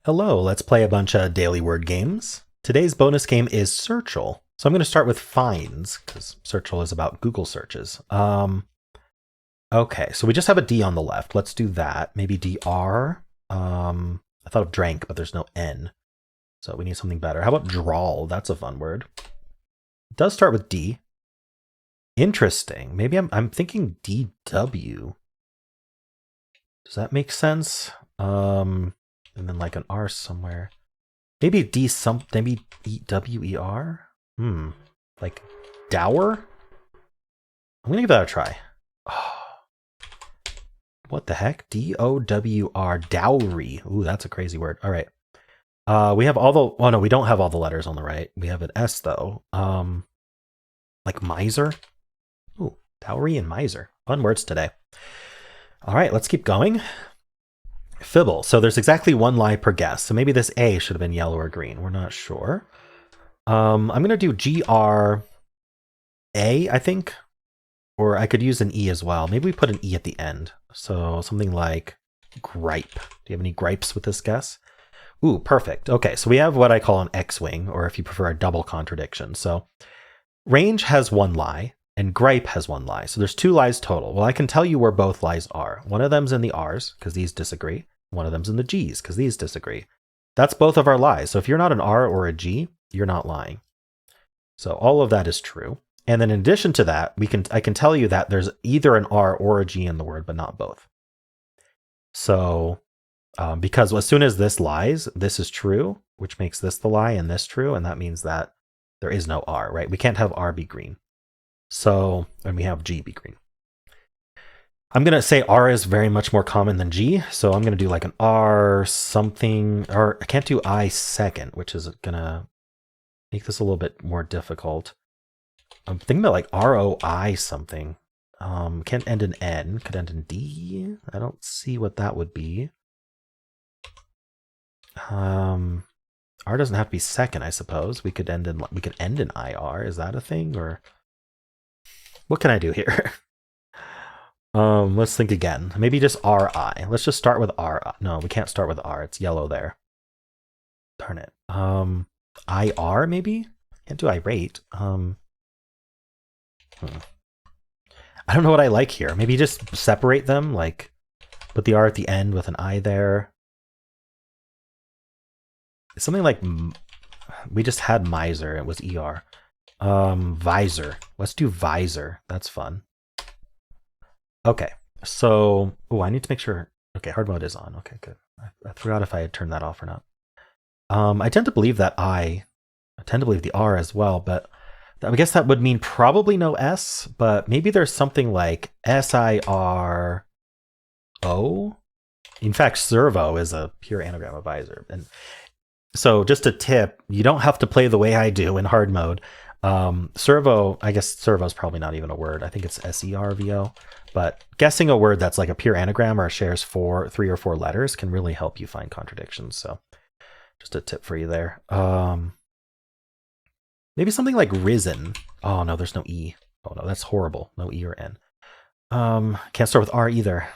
Hello, let's play a bunch of daily word games. Today's bonus game is Searchle. So I'm going to start with finds, because Searchle is about Google searches. Okay, so we just have a D on the left. Let's do that. Maybe DR. I thought of drank, but there's no N. So we need something better. How about drawl? That's a fun word. It does start with D. Interesting. Maybe I'm thinking DW. Does that make sense? And then like an R somewhere. Maybe maybe DWER? Like dower? I'm gonna give that a try. Oh, what the heck? DOWR, dowry. Ooh, that's a crazy word. All right. We have all the, oh no, we don't have all the letters on the right. We have an S though. Like miser. Ooh, dowry and miser. Fun words today. All right, let's keep going. Fibble. So there's exactly one lie per guess. So maybe this A should have been yellow or green. We're not sure. I'm going to do GRA, I think. Or I could use an E as well. Maybe we put an E at the end. So something like gripe. Do you have any gripes with this guess? Ooh, perfect. Okay, so we have what I call an X-wing, or if you prefer, a double contradiction. So range has one lie, and gripe has one lie. So there's two lies total. Well, I can tell you where both lies are. One of them's in the R's, because these disagree. One of them's in the G's, because these disagree. That's both of our lies. So if you're not an R or a G, you're not lying. So all of that is true. And then in addition to that, I can tell you that there's either an R or a G in the word, but not both. So because as soon as this lies, this is true, which makes this the lie and this true. And that means that there is no R, right? We can't have R be green. So, and we have G be green. I'm going to say R is very much more common than G. So I'm going to do like an R something, or I can't do I second, which is going to make this a little bit more difficult. I'm thinking about like ROI something. Can't end in N, could end in D. I don't see what that would be. R doesn't have to be second, I suppose. We could end in IR. Is that a thing, or what can I do here? Let's think again. Maybe just RI. Let's just start with R. No, we can't start with R. It's yellow there. Darn it. IR maybe? Can't do irate. I don't know what I like here. Maybe just separate them, like put the R at the end with an I there. It's something like, we just had miser. It was ER. Visor. Let's do visor. That's fun. Okay, so, oh, I need to make sure. Okay, hard mode is on. Okay, good. I forgot if I had turned that off or not. I tend to believe that I tend to believe the R as well, but I guess that would mean probably no S, but maybe there's something like SIRO. In fact, servo is a pure anagram of visor. And so just a tip, you don't have to play the way I do in hard mode. Servo, I guess servo is probably not even a word. I think it's SERVO. But guessing a word that's like a pure anagram or shares 3 or 4 letters can really help you find contradictions. So just a tip for you there. Maybe something like risen. Oh no, there's no E. Oh no, that's horrible. No E or N. Can't start with R either.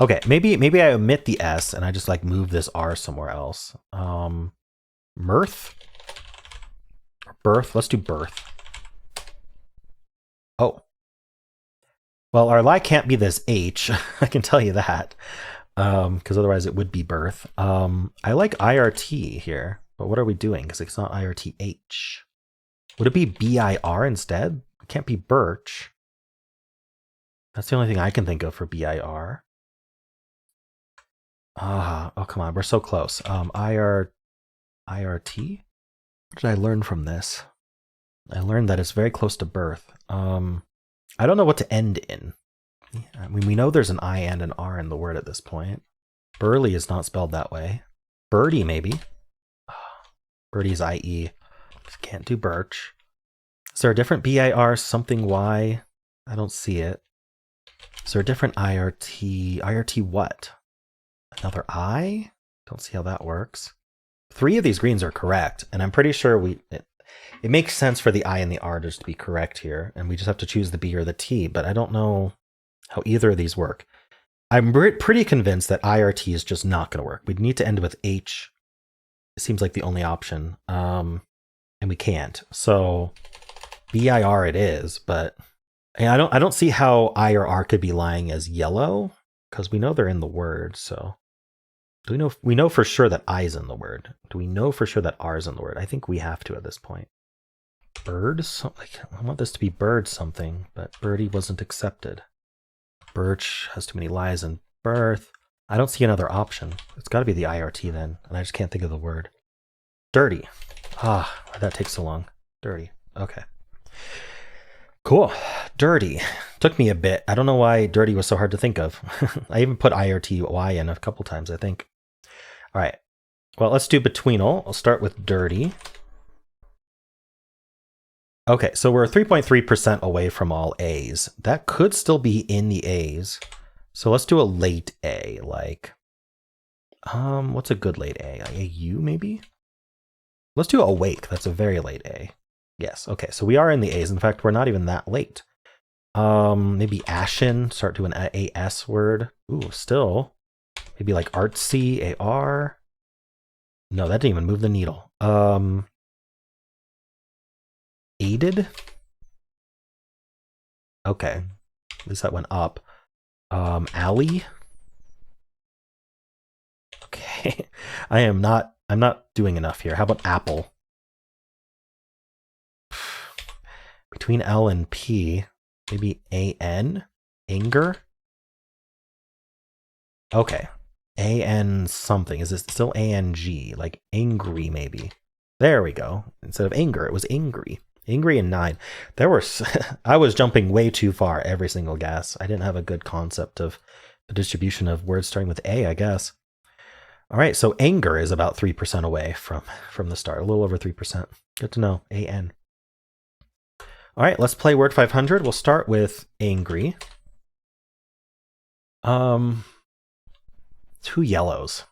Okay, maybe I omit the S and I just like move this R somewhere else. Mirth? Or birth? Let's do birth. Oh. Well, our lie can't be this H. I can tell you that. Because otherwise it would be birth. I like IRT here. But what are we doing? Because it's not IRTH. Would it be BIR instead? It can't be birch. That's the only thing I can think of for BIR. Oh, come on. We're so close. IRT? What did I learn from this? I learned that it's very close to birth. I don't know what to end in. I mean, we know there's an I and an R in the word at this point. Burley is not spelled that way. Birdie, maybe. Birdie's IE. Can't do birch. Is there a different BIR something Y? I don't see it. Is there a different IRT? IRT what? Another I? Don't see how that works. 3 of these greens are correct, and I'm pretty sure it makes sense for the I and the R just to be correct here, and we just have to choose the B or the T, but I don't know how either of these work. I'm pretty convinced that IRT is just not going to work. We'd need to end with H. It seems like the only option. And we can't. So BIR it is, but I don't see how I or R could be lying as yellow, because we know they're in the word. So do we know for sure that I is in the word? Do we know for sure that R is in the word? I think we have to at this point. Bird? I want this to be bird something, but birdie wasn't accepted. Birch has too many lies in birth. I don't see another option. It's got to be the IRT then, and I just can't think of the word. Dirty. Ah, why'd that take so long? Dirty. Okay. Cool. Dirty. Took me a bit. I don't know why dirty was so hard to think of. I even put IRTY in a couple times, I think. All right. Well, let's do Betweenle. I'll start with dirty. Okay, so we're 3.3% away from all A's. That could still be in the A's. So let's do a late A, like, what's a good late A? A U maybe? Let's do awake. That's a very late A. Yes, okay, so we are in the A's. In fact, we're not even that late. Maybe ashen, start to an AS word. Ooh, still. Maybe like artsy, AR. No, that didn't even move the needle. Aided? Okay, at least that went up. Alley? Okay, I'm not doing enough here. How about apple? Between L and P, maybe AN? Anger? Okay, AN something. Is this still ANG? Like angry, maybe. There we go. Instead of anger, it was angry. Angry and 9. There were I was jumping way too far every single guess. I didn't have a good concept of the distribution of words starting with A, I guess. All right, so anger is about 3% away from the start, a little over 3%. Good to know. AN. All right, let's play word 500. We'll start with angry. 2 yellows.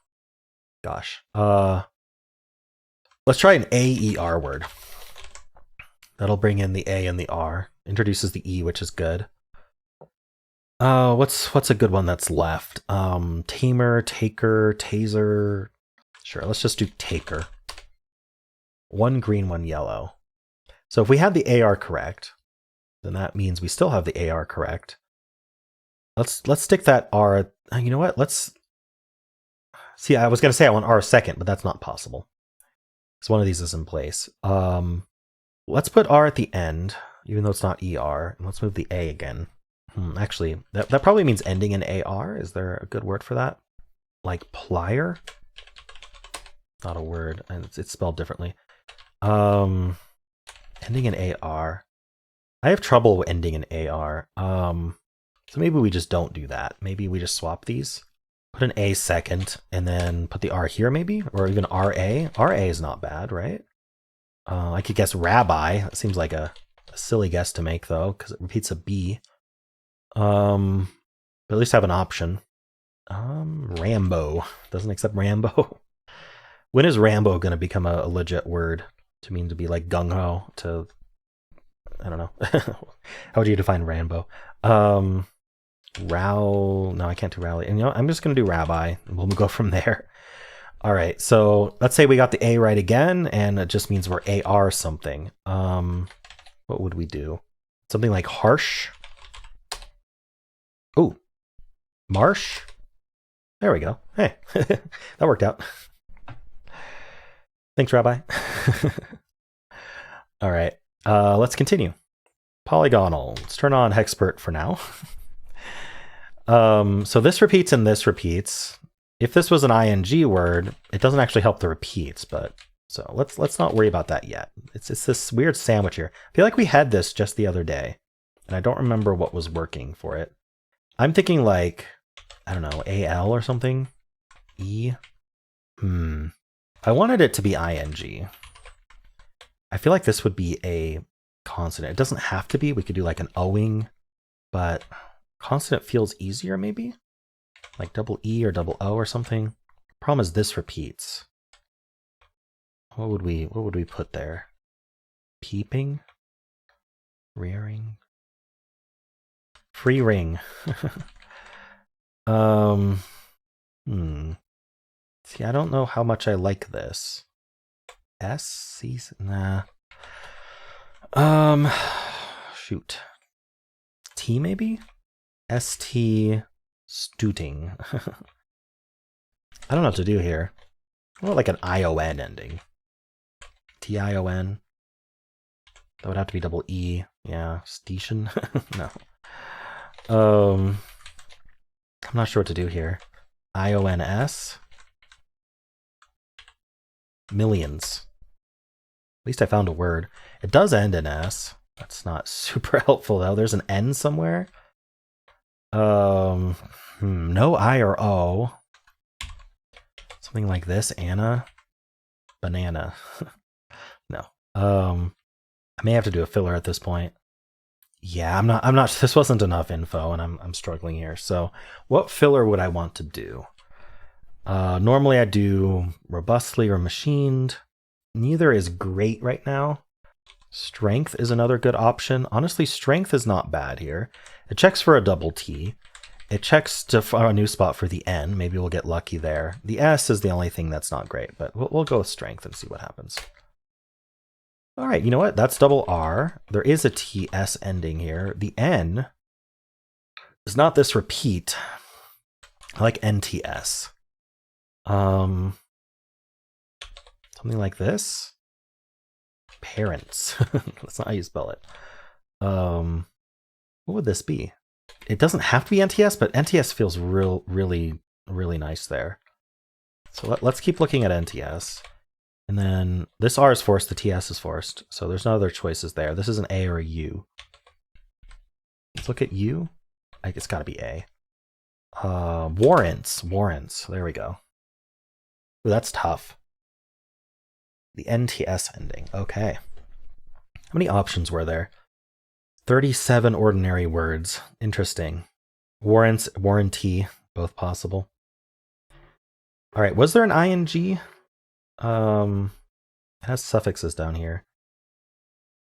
Gosh. Let's try an AER word. That'll bring in the A and the R. Introduces the E, which is good. What's a good one that's left? Tamer, taker, taser. Sure, let's just do taker. 1 green, 1 yellow. So if we have the AR correct, then that means we still have the AR correct. Let's stick that R. You know what? Let's see. I was gonna say I want R second, but that's not possible. So one of these is in place. Let's put R at the end, even though it's not ER. And let's move the A again. Actually, that probably means ending in AR. Is there a good word for that? Like plier? Not a word, and it's spelled differently. Ending in AR. I have trouble ending in AR. So maybe we just don't do that. Maybe we just swap these. Put an A second, and then put the R here maybe? Or even RA. RA is not bad, right? I could guess rabbi. That seems like a silly guess to make, though, because it repeats a B. But at least have an option. Rambo. Doesn't accept Rambo. When is Rambo going to become a legit word to mean to be like gung-ho to... I don't know. How would you define Rambo? No, I can't do rally. And you know, I'm just going to do rabbi, and we'll go from there. All right, so let's say we got the A right again, and it just means we're AR something. What would we do? Something like harsh? Oh, marsh? There we go. Hey, that worked out. Thanks, Rabbi. All right, let's continue. Polygonle. Let's turn on Hexpert for now. So this repeats and this repeats. If this was an ing word, it doesn't actually help the repeats, but so let's not worry about that yet. It's this weird sandwich here. I feel like we had this just the other day, and I don't remember what was working for it. I'm thinking like, I don't know, AL or something? E? I wanted it to be ing. I feel like this would be a consonant. It doesn't have to be. We could do like an owing, but consonant feels easier maybe? Like double E or double O or something. Problem is this repeats. What would we put there? Peeping? Rearing? Free ring. See, I don't know how much I like this. S, C, nah. Shoot. T maybe? ST stooting. I don't know what to do here. I want like an ION ending. TION. That would have to be double E. Yeah, station. No. I'm not sure what to do here. IONS. Millions. At least I found a word. It does end in S. That's not super helpful though. There's an N somewhere. No I or O. Something like this. Anna. Banana. No. I may have to do a filler at this point. Yeah, I'm not. This wasn't enough info, and I'm struggling here. So, what filler would I want to do? Normally, I do robustly or machined. Neither is great right now. Strength is another good option. Honestly, strength is not bad here. It checks for a double T. It checks for a new spot for the N. Maybe we'll get lucky there. The S is the only thing that's not great, but we'll go with strength and see what happens. All right, you know what? That's double R. There is a TS ending here. The N is not this repeat. I like NTS. Something like this. Parents. That's not how you spell it. What would this be? It doesn't have to be NTS, but NTS feels really nice there. So let's keep looking at NTS. And then this R is forced, the TS is forced. So there's no other choices there. This is an A or a U. Let's look at U. It's got to be A. Warrants. There we go. Ooh, that's tough. The NTS ending. Okay. How many options were there? 37 ordinary words. Interesting. Warrants, warranty, both possible. All right, was there an ing? It has suffixes down here.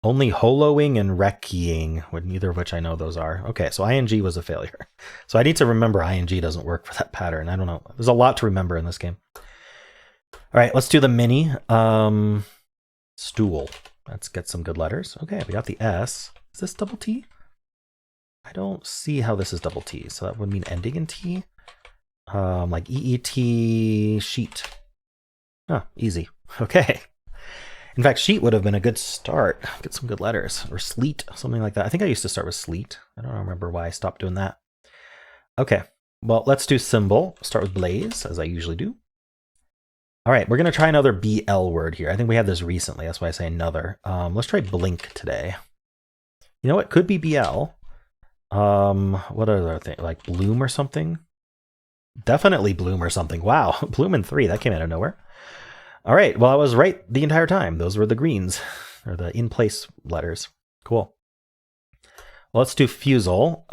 Only holoing and wrecking, neither of which I know those are. Okay, so ing was a failure. So I need to remember ing doesn't work for that pattern. I don't know. There's a lot to remember in this game. All right, let's do the mini. Stool. Let's get some good letters. Okay, we got the S. Is this double T? I don't see how this is double T, so that would mean ending in T. Like EET sheet. Oh, easy. Okay. In fact, sheet would have been a good start. Get some good letters. Or sleet, something like that. I think I used to start with sleet. I don't remember why I stopped doing that. Okay, well, let's do symbol. Start with blaze, as I usually do. All right, we're going to try another BL word here. I think we had this recently. That's why I say another. Let's try blink today. You know what? Could be BL. What other thing? Like bloom or something? Definitely bloom or something. Wow, bloom in 3. That came out of nowhere. All right, well, I was right the entire time. Those were the greens, or the in-place letters. Cool. Well, let's do Fusele.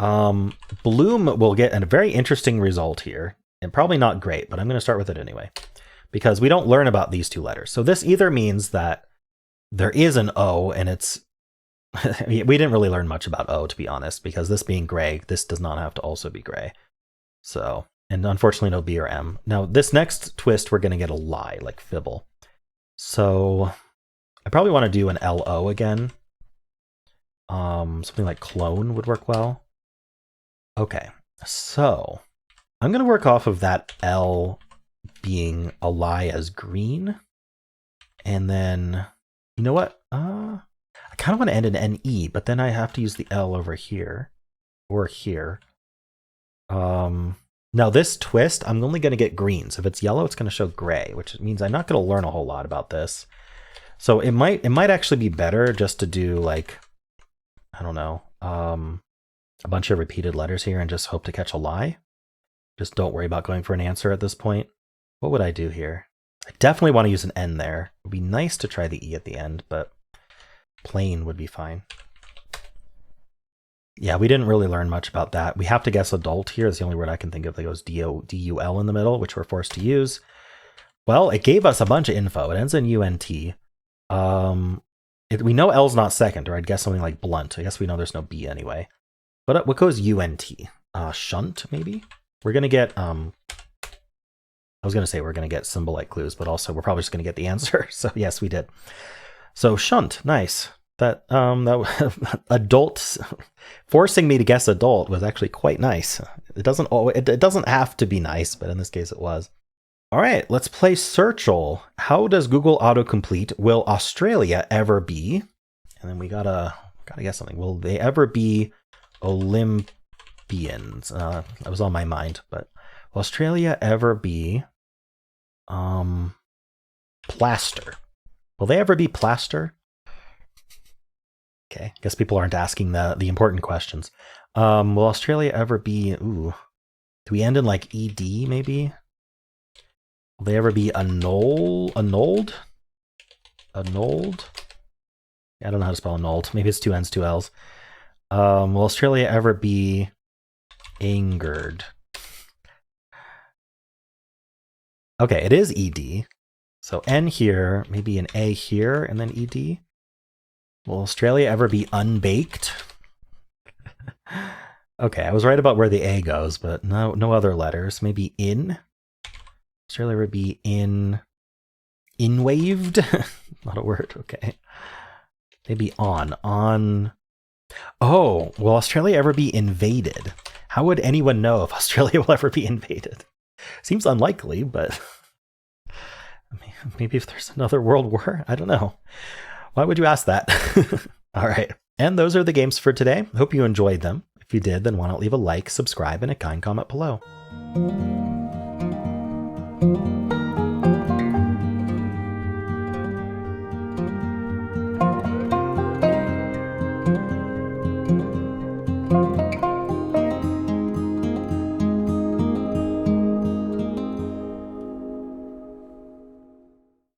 Bloom will get a very interesting result here, and probably not great, but I'm going to start with it anyway, because we don't learn about these two letters. So this either means that there is an O, and it's... we didn't really learn much about O, to be honest, because this being gray, this does not have to also be gray. So... and unfortunately, no B or M. Now, this next twist, we're going to get a lie, like Fibble. So I probably want to do an LO again. Something like clone would work well. Okay, so I'm going to work off of that L being a lie as green. And then, you know what? I kind of want to end in NE, but then I have to use the L over here or here. Now this twist, I'm only going to get greens. If it's yellow, it's going to show gray, which means I'm not going to learn a whole lot about this. So it might actually be better just to do like, I don't know, a bunch of repeated letters here and just hope to catch a lie. Just don't worry about going for an answer at this point. What would I do here? I definitely want to use an N there. It would be nice to try the E at the end, but plain would be fine. Yeah, we didn't really learn much about that. We have to guess adult here. It's the only word I can think of that goes D-U-L in the middle, which we're forced to use. Well, it gave us a bunch of info. It ends in U-N-T. We know L's not second, or I'd guess something like blunt. I guess we know there's no B anyway. But what goes U-N-T? Shunt, maybe? We're going to get, I was going to say we're going to get symbol-like clues, but also we're probably just going to get the answer. So yes, we did. So shunt, nice. That adult, forcing me to guess adult was actually quite nice. It doesn't have to be nice, but in this case it was. All right, let's play Searchle. How does Google autocomplete? Will Australia ever be? And then we gotta guess something. Will they ever be Olympians? That was on my mind, but will Australia ever be plaster? Will they ever be plaster? Okay, guess people aren't asking the important questions. Will Australia ever be, do we end in like ED maybe? Will they ever be annulled? Annulled? I don't know how to spell annulled. Maybe it's 2 N's, 2 L's. Will Australia ever be angered? Okay, it is ED. So N here, maybe an A here, and then ED. Will Australia ever be unbaked? Okay, I was right about where the A goes, but no other letters. Maybe in? Australia ever be in-waved? Not a word, okay. Maybe on. Oh, will Australia ever be invaded? How would anyone know if Australia will ever be invaded? Seems unlikely, but maybe if there's another world war, I don't know. Why would you ask that? All right. And those are the games for today. Hope you enjoyed them. If you did, then why not leave a like, subscribe, and a kind comment below.